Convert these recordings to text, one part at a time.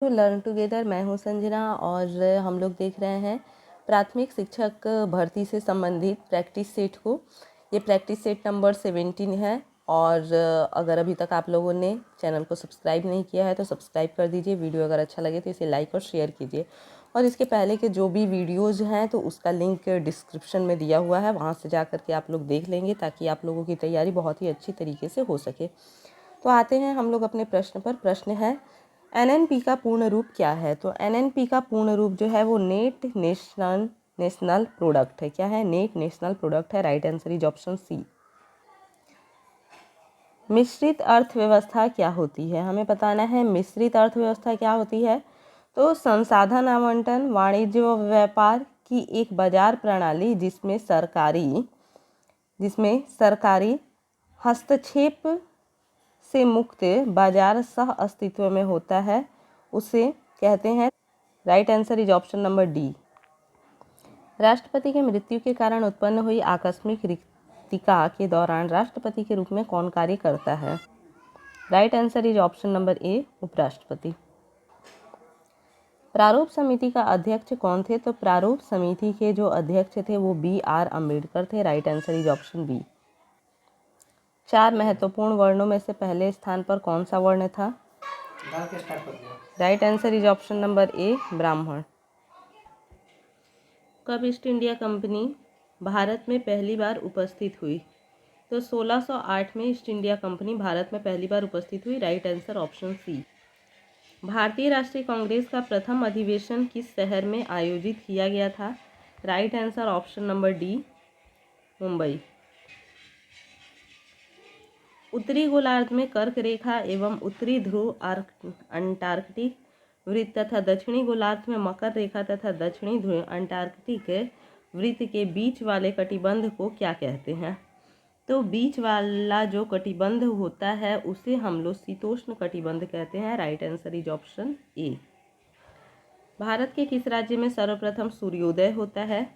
तो learn together, मैं हूँ संजना और हम लोग देख रहे हैं प्राथमिक शिक्षक भर्ती से संबंधित प्रैक्टिस सेट को। ये प्रैक्टिस सेट नंबर 17 है और अगर अभी तक आप लोगों ने चैनल को सब्सक्राइब नहीं किया है तो सब्सक्राइब कर दीजिए। वीडियो अगर अच्छा लगे तो इसे लाइक और शेयर कीजिए और इसके पहले के जो भी वीडियोज़ हैं तो उसका लिंक डिस्क्रिप्शन में दिया हुआ है, वहाँ से जा कर के आप लोग देख लेंगे ताकि आप लोगों की तैयारी बहुत ही अच्छी तरीके से हो सके। तो आते हैं हम लोग अपने प्रश्न पर। प्रश्न है एनएनपी का पूर्ण रूप क्या है? तो एनएनपी का पूर्ण रूप जो है वो नेट नेशनल प्रोडक्ट है। क्या है? नेट नेशनल प्रोडक्ट है। Right answer is option C. मिश्रित अर्थव्यवस्था क्या होती है? हमें बताना है मिश्रित अर्थव्यवस्था क्या होती है। तो संसाधन आवंटन, वाणिज्य व व्यापार की एक बाजार प्रणाली जिसमें सरकारी हस्तक्षेप से मुक्त बाजार सह अस्तित्व में होता है, उसे कहते हैं। Right answer is option number D. राष्ट्रपति की मृत्यु के कारण उत्पन्न हुई आकस्मिक रिक्तिका के दौरान राष्ट्रपति के रूप में कौन कार्य करता है? Right answer is option number ए, उपराष्ट्रपति। प्रारूप समिति का अध्यक्ष कौन थे? तो प्रारूप समिति के जो अध्यक्ष थे वो बी.आर. अम्बेडकर थे। Right answer is option B. 4 महत्वपूर्ण वर्णों में से पहले स्थान पर कौन सा वर्ण था? Right answer is option number ए, ब्राह्मण। कब ईस्ट इंडिया कंपनी भारत में पहली बार उपस्थित हुई? तो 1608 में ईस्ट इंडिया कंपनी भारत में पहली बार उपस्थित हुई। Right answer option C. भारतीय राष्ट्रीय कांग्रेस का प्रथम अधिवेशन किस शहर में आयोजित किया गया था? Right answer option number D, Mumbai. उत्तरी गोलार्ध में कर्क रेखा एवं उत्तरी ध्रुव अंटार्कटिक वृत्त तथा दक्षिणी गोलार्ध में मकर रेखा तथा दक्षिणी ध्रुव अंटार्कटिक वृत्त के बीच वाले कटिबंध को क्या कहते हैं? तो बीच वाला जो कटिबंध होता है उसे हम लोग शीतोष्ण कटिबंध कहते हैं। Right answer is option A. Bharat के किस राज्य में सर्वप्रथम सूर्योदय होता है?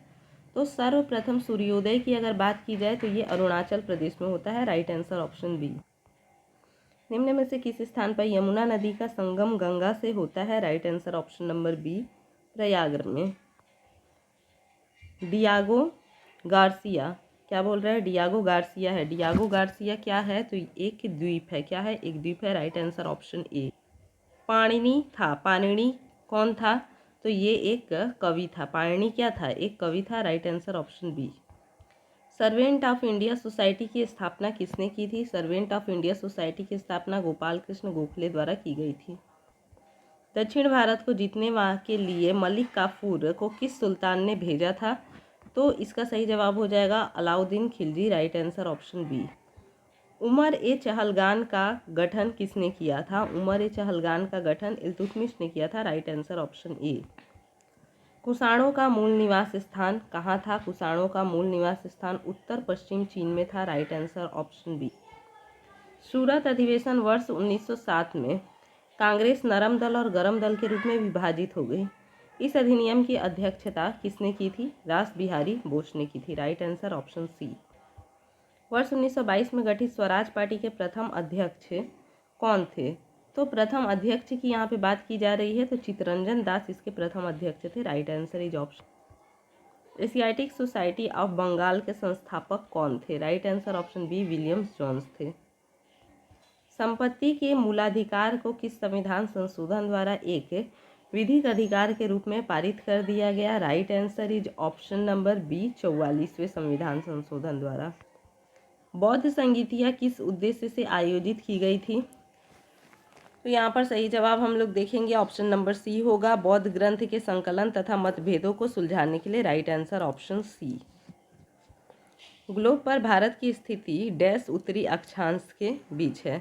तो सर्वप्रथम सूर्योदय की अगर बात की जाए तो ये अरुणाचल प्रदेश में होता है। Right answer option B. निम्न में से किस स्थान पर यमुना नदी का संगम गंगा से होता है? Right answer option number B, Prayag में। डियागो गार्सिया, क्या बोल रहा है? डियागो गार्सिया है। डियागो गार्सिया क्या है? तो एक द्वीप है। क्या है? एक द्वीप है। राइट आंसर ऑप्शन ए। पाणिनि कौन था? तो ये एक कवि था। पाणिनि क्या था? एक कवि था। Right answer option B. Servant of India society की स्थापना किसने की थी? सर्वेंट ऑफ इंडिया सोसाइटी की स्थापना गोपाल कृष्ण गोखले द्वारा की गई थी। दक्षिण भारत को जीतने के लिए मलिक काफूर को किस सुल्तान ने भेजा था? तो इसका सही जवाब हो जाएगा Alauddin Khilji. Right answer option B. उमर ए चहलगान का गठन किसने किया था? उमर ए चहलगान का गठन इल्तुतमिश ने किया था। Right answer option A. कुषाणों का मूल निवास स्थान कहाँ था? कुषाणों का मूल निवास स्थान उत्तर पश्चिम चीन में था। Right answer option B. Surat अधिवेशन वर्ष 1907 में कांग्रेस नरम दल और गरम दल के रूप में विभाजित हो गई। इस अधिनियम की अध्यक्षता किसने की थी? रास बिहारी बोस ने की थी। Right answer option C. वर्ष 1922 में गठित स्वराज पार्टी के प्रथम अध्यक्ष कौन थे? तो प्रथम अध्यक्ष की यहाँ पे बात की जा रही है तो चित्तरंजन दास इसके प्रथम अध्यक्ष थे। Right answer is option. Asiatic society of Bengal के संस्थापक कौन थे? Right answer option B, Williams Jones थे। संपत्ति के मूलाधिकार को किस संविधान संशोधन द्वारा एक विधिक अधिकार के रूप में पारित कर दिया गया? Right answer is option number B, 44वें संविधान संशोधन द्वारा। बौद्ध संगीतिया किस उद्देश्य से आयोजित की गई थी? तो यहाँ पर सही जवाब हम लोग देखेंगे ऑप्शन नंबर सी होगा, बौद्ध ग्रंथ के संकलन तथा मतभेदों को सुलझाने के लिए। Right answer option C. Globe पर भारत की स्थिति डैश उत्तरी अक्षांश के बीच है।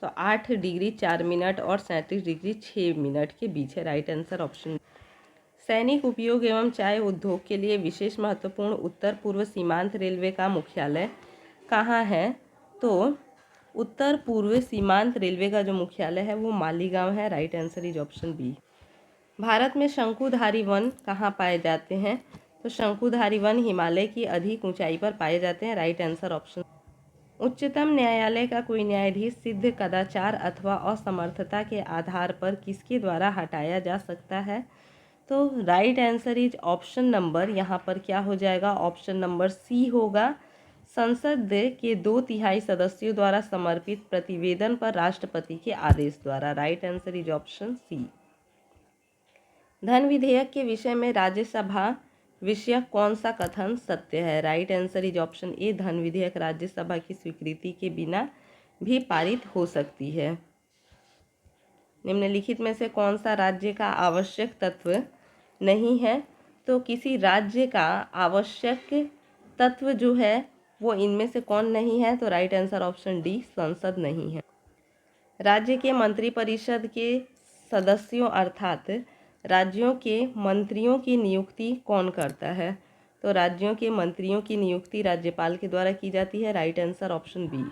तो 8 डिग्री 4 मिनट और 37 डिग्री 6 मिनट के बीच है। Right answer option. सैनिक उपयोग एवं चाय उद्योग के लिए विशेष महत्वपूर्ण उत्तर पूर्व सीमांत रेलवे का मुख्यालय कहाँ है? तो उत्तर पूर्व सीमांत रेलवे का जो मुख्यालय है वो मालीगांव है। Right answer is option B. Bharat में शंकुधारी वन कहाँ पाए जाते हैं? तो शंकुधारी वन हिमालय की अधिक ऊंचाई पर पाए जाते हैं। Right answer option. उच्चतम न्यायालय का कोई न्यायाधीश सिद्ध कदाचार अथवा असमर्थता के आधार पर किसके द्वारा हटाया जा सकता है? तो right answer is option number, यहाँ पर क्या हो जाएगा, ऑप्शन नंबर सी होगा। संसद के 2/3 सदस्यों द्वारा समर्पित प्रतिवेदन पर राष्ट्रपति के आदेश द्वारा। Right answer is option C. धन विधेयक के विषय में राज्यसभा विषय कौन सा कथन सत्य है? Right answer is option A. धन विधेयक राज्यसभा की स्वीकृति के बिना भी पारित हो सकती है। निम्नलिखित में से कौन सा राज्य का आवश्यक तत्व नहीं है? तो किसी राज्य का आवश्यक तत्व जो है वो इनमें से कौन नहीं है? तो राइट आंसर ऑप्शन डी, संसद नहीं है। राज्य के मंत्रिपरिषद के सदस्यों अर्थात राज्यों के मंत्रियों की नियुक्ति कौन करता है? तो राज्यों के मंत्रियों की नियुक्ति राज्यपाल के द्वारा की जाती है। Right answer option B.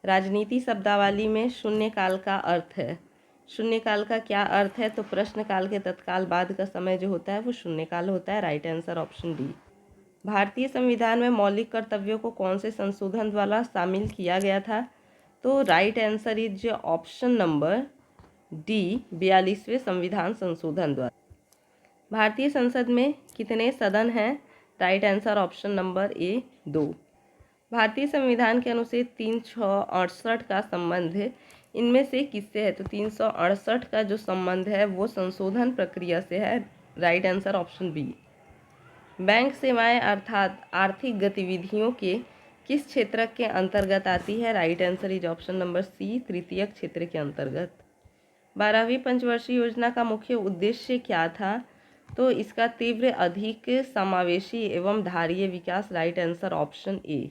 राजनीति शब्दावली में शून्यकाल का अर्थ है। शून्यकाल का क्या अर्थ है? तो प्रश्नकाल के तत्काल बाद का समय जो होता है वो शून्यकाल होता है। Right answer option D. भारतीय संविधान में मौलिक कर्तव्यों को कौन से संशोधन द्वारा शामिल किया गया था? तो right answer is option number D, 42वें संविधान संशोधन द्वारा। भारतीय संसद में कितने सदन हैं? Right answer option number A, 2। भारतीय संविधान के अनुच्छेद 368 का संबंध इनमें से किससे है? तो 368 का जो संबंध है वो संशोधन प्रक्रिया से है। Right answer option B. Bank सेवाएं अर्थात आर्थिक गतिविधियों के किस क्षेत्र के अंतर्गत आती है? Right answer is option number C, तृतीयक क्षेत्र के अंतर्गत। 12वीं पंचवर्षीय योजना का मुख्य उद्देश्य क्या था? तो इसका तीव्र, अधिक समावेशी एवं धारीय विकास। Right answer option A.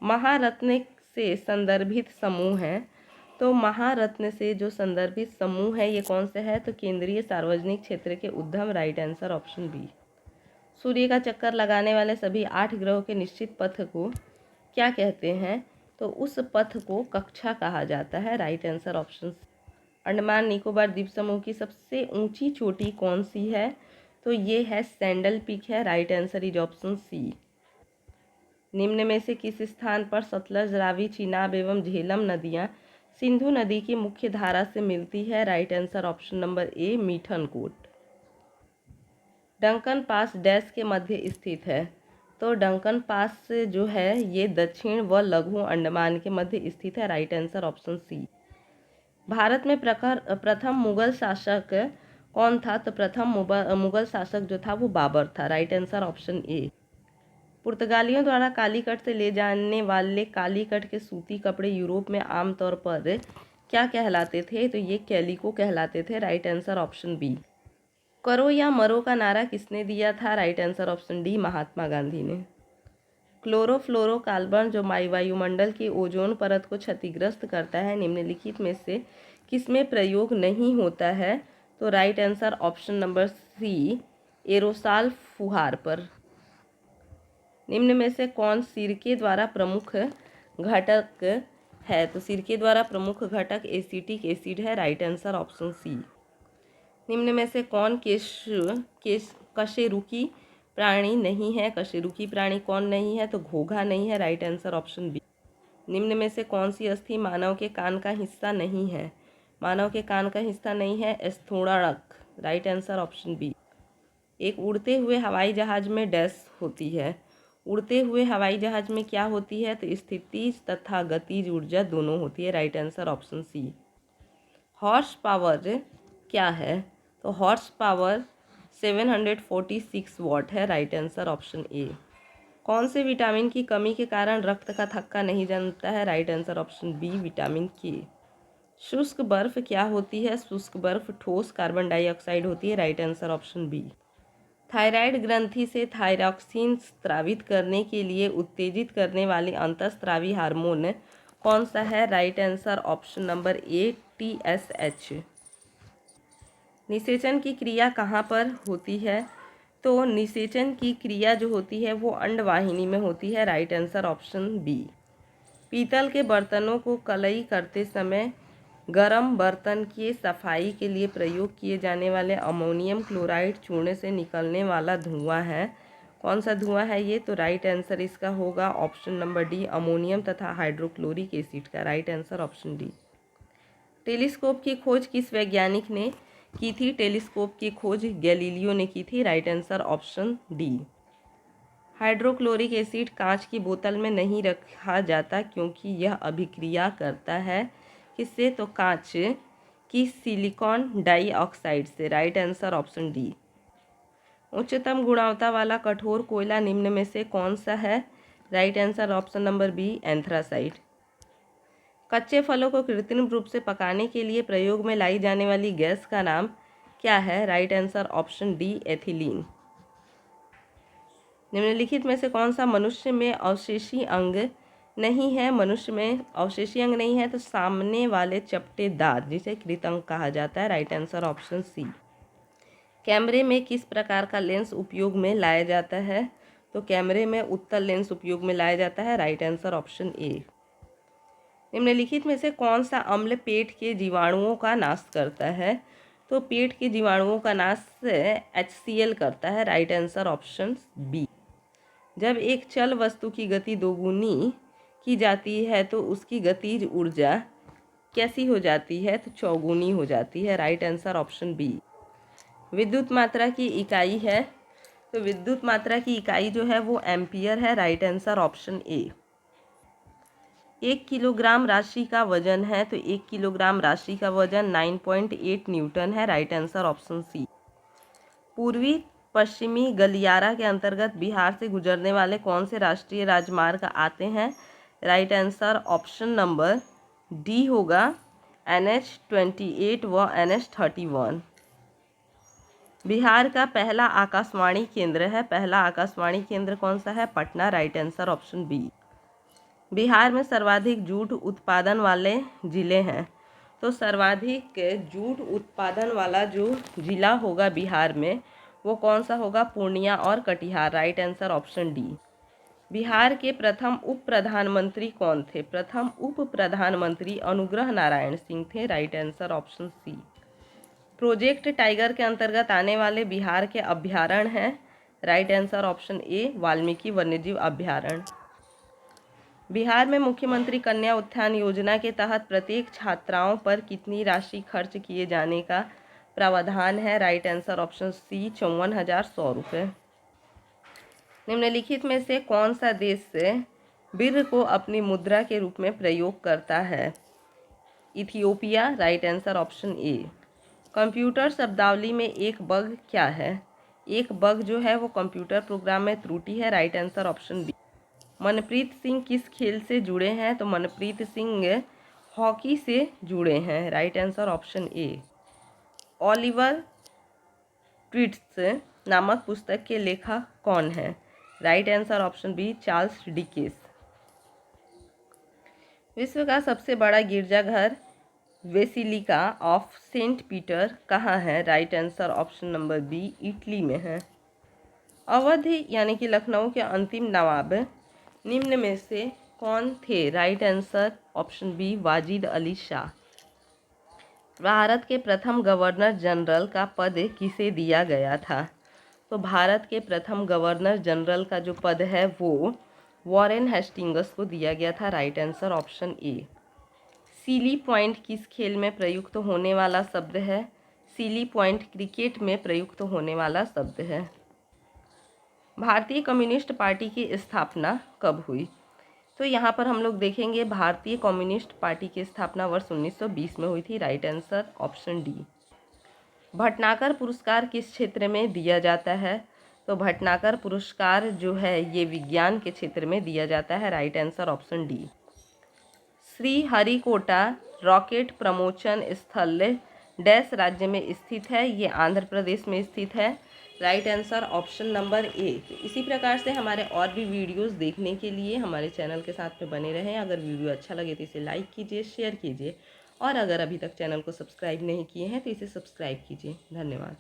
Maharatna से संदर्भित समूह है, तो महारत्न से जो संदर्भित समूह है ये कौन से है? तो केंद्रीय सार्वजनिक क्षेत्र के उद्यम। Right answer option B. सूर्य का चक्कर लगाने वाले सभी 8 ग्रहों के निश्चित पथ को क्या कहते हैं? तो उस पथ को कक्षा कहा जाता है। Right answer option C. Andaman Nicobar द्वीप समूह की सबसे ऊंची चोटी कौन सी है? तो ये है सैंडल पीक है। Right answer is option C. निम्न में से किस स्थान पर सतलज, रावी, चिनाब एवं झेलम नदियां सिंधु नदी की मुख्य धारा से मिलती है? Right answer option number A, Mithankot. Duncan pass dash के मध्य स्थित है? तो डंकन पास जो है ये दक्षिण व लघु अंडमान के मध्य स्थित है। Right answer option C. Bharat में प्रथम मुगल शासक कौन था? तो प्रथम मुगल शासक जो था वो बाबर था। राइट आंसर ऑप्शन ए। पुर्तगालियों द्वारा कालीकट से ले जाने वाले कालीकट के सूती कपड़े यूरोप में आमतौर पर क्या कहलाते थे? तो ये कैलिको कहलाते थे। Right answer option B. करो या मरो का नारा किसने दिया था? Right answer option D, Mahatma Gandhi ने। क्लोरोफ्लोरोकार्बन जो वायुमंडल की ओजोन परत को क्षतिग्रस्त करता है, निम्नलिखित में से किसमें प्रयोग नहीं होता है? तो right answer option number C, aerosol फुहार पर। निम्न में से कौन सिरके द्वारा प्रमुख घटक है? तो सिरके द्वारा प्रमुख घटक एसिटिक एसिड है। Right answer option C. निम्न में से कौन कशेरुकी प्राणी नहीं है? कशेरुकी प्राणी कौन नहीं है? तो घोघा नहीं है। Right answer option B. निम्न में से कौन सी अस्थि मानव के कान का हिस्सा नहीं है? मानव के कान का हिस्सा नहीं है स्थूणाड़क। Right answer option B. एक उड़ते हुए हवाई जहाज में डैश होती है? उड़ते हुए हवाई जहाज में क्या होती है? तो स्थितिज तथा गतिज ऊर्जा दोनों होती है। Right answer option C. Horse power क्या है? तो हॉर्स पावर 746 वॉट है। Right answer option A. कौन से विटामिन की कमी के कारण रक्त का थक्का नहीं जमता है? Right answer option B, vitamin K. शुष्क बर्फ क्या होती है? शुष्क बर्फ ठोस कार्बन डाइऑक्साइड होती है। Right answer option B. Thyroid ग्रंथि से थायरॉक्सिन स्रावित करने के लिए उत्तेजित करने वाले अंतःस्रावी हार्मोन कौन सा है? राइट आंसर ऑप्शन नंबर ए, TSH। निषेचन की क्रिया कहाँ पर होती है? तो निषेचन की क्रिया जो होती है वो अंडवाहिनी में होती है। Right answer option B. पीतल के बर्तनों को कलई करते समय गर्म बर्तन की सफाई के लिए प्रयोग किए जाने वाले अमोनियम क्लोराइड चूर्ण से निकलने वाला धुआं है कौन सा धुआं है ये? तो राइट आंसर इसका होगा ऑप्शन नंबर डी, अमोनियम तथा हाइड्रोक्लोरिक एसिड का right answer option D. Telescope की खोज किस वैज्ञानिक ने की थी? टेलीस्कोप की खोज गैलीलियो ने की थी, right answer option D. Hydrochloric acid कांच की बोतल में नहीं रखा जाता क्योंकि यह अभिक्रिया करता है किससे? तो कांच की सिलिकॉन डाइऑक्साइड से, राइट आंसर ऑप्शन डी। उच्चतम गुणवत्ता वाला कठोर कोयला निम्न में से कौन सा है? Right answer option number B, anthracite. कच्चे फलों को कृत्रिम रूप से पकाने के लिए प्रयोग में लाई जाने वाली गैस का नाम क्या है? Right answer option D, ethylene. निम्नलिखित में से कौन सा मनुष्य में अवशेषी अंग नहीं है? मनुष्य में अवशेषी अंग नहीं है तो सामने वाले चपटे दांत, जिसे कृतंक कहा जाता है, राइट आंसर ऑप्शन सी। कैमरे में किस प्रकार का लेंस उपयोग में लाया जाता है? तो कैमरे में उत्तल लेंस उपयोग में लाया जाता है, राइट आंसर ऑप्शन ए। निम्नलिखित में से कौन सा अम्ल पेट के जीवाणुओं का नाश करता है? तो पेट के जीवाणुओं का नाश HCl करता है, राइट आंसर ऑप्शन बी। जब एक चल वस्तु की गति दोगुनी की जाती है तो उसकी गतिज ऊर्जा कैसी हो जाती है? तो चौगुनी हो जाती है, राइट आंसर ऑप्शन बी। विद्युत मात्रा की इकाई है, तो विद्युत मात्रा की इकाई जो है वो एम्पियर है, राइट आंसर ऑप्शन ए। 1 किलोग्राम राशि का वजन है, तो 1 किलोग्राम राशि का वजन 9.8 न्यूटन है, राइट आंसर ऑप्शन सी। पूर्वी पश्चिमी गलियारा के अंतर्गत बिहार से गुजरने वाले कौन से राष्ट्रीय राजमार्ग आते हैं? Right answer option number D होगा NH-28 व NH-31। बिहार का पहला आकाशवाणी केंद्र है, पहला आकाशवाणी केंद्र कौन सा है? Patna, right answer option B. Bihar में सर्वाधिक जूट उत्पादन वाले जिले हैं, तो सर्वाधिक जूट उत्पादन वाला जो जिला होगा बिहार में वो कौन सा होगा? पूर्णिया और Katihar, right answer option D. Bihar के प्रथम उप प्रधानमंत्री कौन थे? प्रथम उप प्रधानमंत्री अनुग्रह नारायण सिंह थे, right answer option C. Project tiger के अंतर्गत आने वाले बिहार के अभ्यारण्य हैं, right answer option A, Valmiki वन्यजीव अभ्यारण्य। बिहार में मुख्यमंत्री कन्या उत्थान योजना के तहत प्रत्येक छात्राओं पर कितनी राशि खर्च किए जाने का प्रावधान है? राइट आंसर ऑप्शन सी, 54,100 रुपये। निम्नलिखित में से कौन सा देश बिर को अपनी मुद्रा के रूप में प्रयोग करता है? इथियोपिया, राइट आंसर ऑप्शन ए। कंप्यूटर शब्दावली में एक बग क्या है? एक बग जो है वो कंप्यूटर प्रोग्राम में त्रुटि है, right answer option B. Manpreet Singh किस खेल से जुड़े हैं? तो मनप्रीत सिंह हॉकी से जुड़े हैं, right answer option A. Oliver Twist नामक पुस्तक के लेखक कौन है? Right answer option B, Charles Dickens. विश्व का सबसे बड़ा गिरजाघर बेसिलिका ऑफ सेंट पीटर कहाँ है? Right answer option number B, Italy में है। अवध यानी कि लखनऊ के अंतिम नवाब निम्न में से कौन थे? Right answer option B, Wajid Ali Shah. Bharat के प्रथम गवर्नर जनरल का पद किसे दिया गया था? तो भारत के प्रथम गवर्नर जनरल का जो पद है वो वॉरेन हेस्टिंग्स को दिया गया था, right answer option A. Silly point किस खेल में प्रयुक्त होने वाला शब्द है? सीली पॉइंट क्रिकेट में प्रयुक्त होने वाला शब्द है। भारतीय कम्युनिस्ट पार्टी की स्थापना कब हुई? तो यहाँ पर हम लोग देखेंगे भारतीय कम्युनिस्ट पार्टी की स्थापना वर्ष 1920 में हुई थी, right answer option D. Bhatnagar पुरस्कार किस क्षेत्र में दिया जाता है? तो भटनागर पुरस्कार जो है ये विज्ञान के क्षेत्र में दिया जाता है, right answer option D. Shri Harikota rocket promotion स्थल डैश राज्य में स्थित है? ये आंध्र प्रदेश में स्थित है, राइट आंसर ऑप्शन नंबर ए। तो इसी प्रकार से हमारे और भी वीडियोस देखने के लिए हमारे चैनल के साथ में बने रहें। अगर वीडियो अच्छा लगे तो इसे लाइक कीजिए, शेयर कीजिए और अगर अभी तक चैनल को सब्सक्राइब नहीं किए हैं तो इसे सब्सक्राइब कीजिए। धन्यवाद।